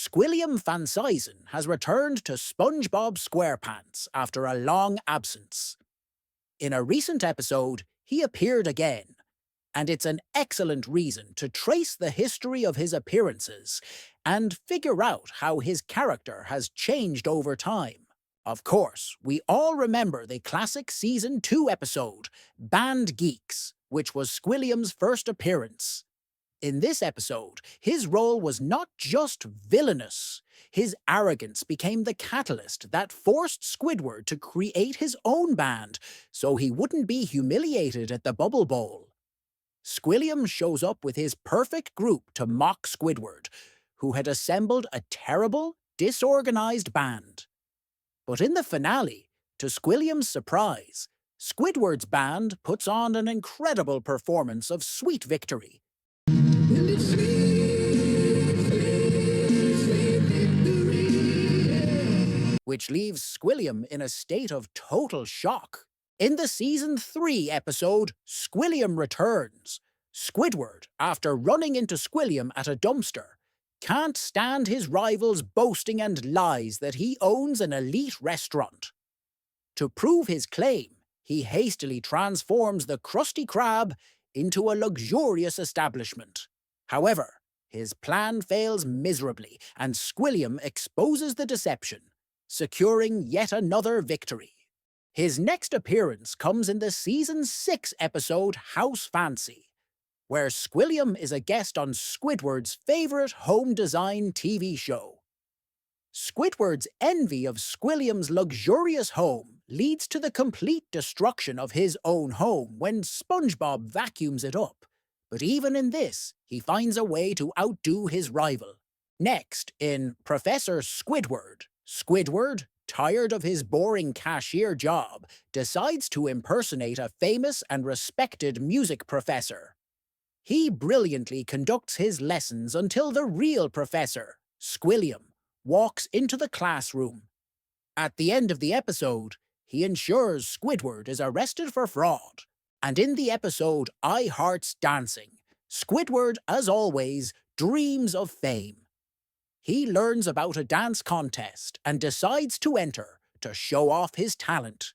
Squilliam Fancyson has returned to SpongeBob SquarePants after a long absence. In a recent episode, he appeared again, and it's an excellent reason to trace the history of his appearances and figure out how his character has changed over time. Of course, we all remember the classic Season 2 episode, Band Geeks, which was Squilliam's first appearance. In this episode, his role was not just villainous. His arrogance became the catalyst that forced Squidward to create his own band so he wouldn't be humiliated at the Bubble Bowl. Squilliam shows up with his perfect group to mock Squidward, who had assembled a terrible, disorganized band. But in the finale, to Squilliam's surprise, Squidward's band puts on an incredible performance of sweet victory. Which leaves Squilliam in a state of total shock. In the Season 3 episode, Squilliam Returns, Squidward, after running into Squilliam at a dumpster, can't stand his rivals boasting and lies that he owns an elite restaurant. To prove his claim, he hastily transforms the Krusty Krab into a luxurious establishment. However, his plan fails miserably, and Squilliam exposes the deception, securing yet another victory. His next appearance comes in the Season 6 episode House Fancy, where Squilliam is a guest on Squidward's favourite home design TV show. Squidward's envy of Squilliam's luxurious home leads to the complete destruction of his own home when SpongeBob vacuums it up. But even in this, he finds a way to outdo his rival. Next, in Professor Squidward, Squidward, tired of his boring cashier job, decides to impersonate a famous and respected music professor. He brilliantly conducts his lessons until the real professor, Squilliam, walks into the classroom. At the end of the episode, he ensures Squidward is arrested for fraud. And in the episode I Hearts Dancing, Squidward, as always, dreams of fame. He learns about a dance contest and decides to enter to show off his talent.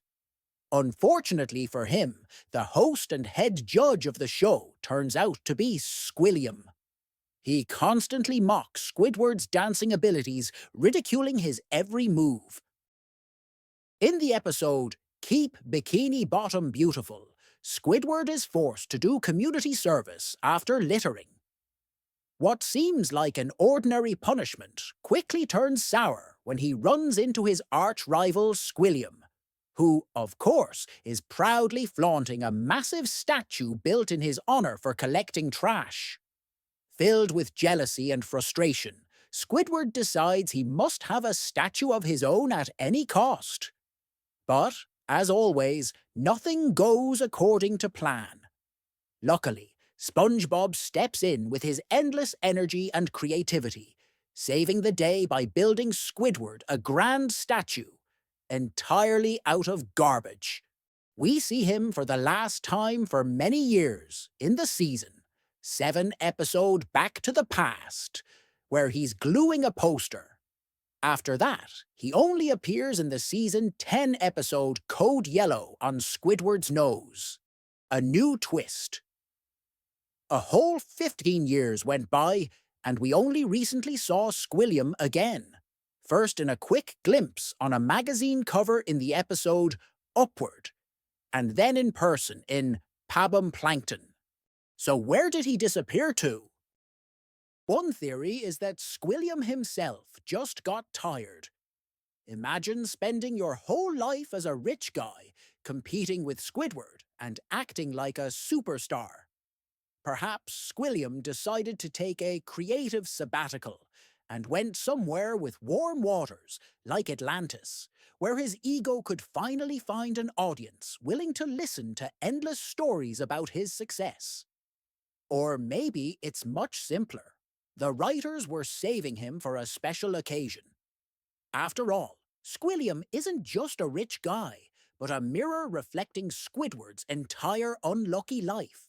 Unfortunately for him, the host and head judge of the show turns out to be Squilliam. He constantly mocks Squidward's dancing abilities, ridiculing his every move. In the episode Keep Bikini Bottom Beautiful, Squidward is forced to do community service after littering. What seems like an ordinary punishment quickly turns sour when he runs into his arch-rival Squilliam, who, of course, is proudly flaunting a massive statue built in his honor for collecting trash. Filled with jealousy and frustration, Squidward decides he must have a statue of his own at any cost. But, as always, nothing goes according to plan. Luckily, SpongeBob steps in with his endless energy and creativity, saving the day by building Squidward a grand statue, entirely out of garbage. We see him for the last time for many years in the Season 7 episode Back to the Past, where he's gluing a poster. After that, he only appears in the Season 10 episode Code Yellow on Squidward's nose. A new twist. A whole 15 years went by, and we only recently saw Squilliam again. First in a quick glimpse on a magazine cover in the episode Upward, and then in person in Pabum Plankton. So where did he disappear to? One theory is that Squilliam himself just got tired. Imagine spending your whole life as a rich guy, competing with Squidward and acting like a superstar. Perhaps Squilliam decided to take a creative sabbatical and went somewhere with warm waters, like Atlantis, where his ego could finally find an audience willing to listen to endless stories about his success. Or maybe it's much simpler. The writers were saving him for a special occasion. After all, Squilliam isn't just a rich guy, but a mirror reflecting Squidward's entire unlucky life.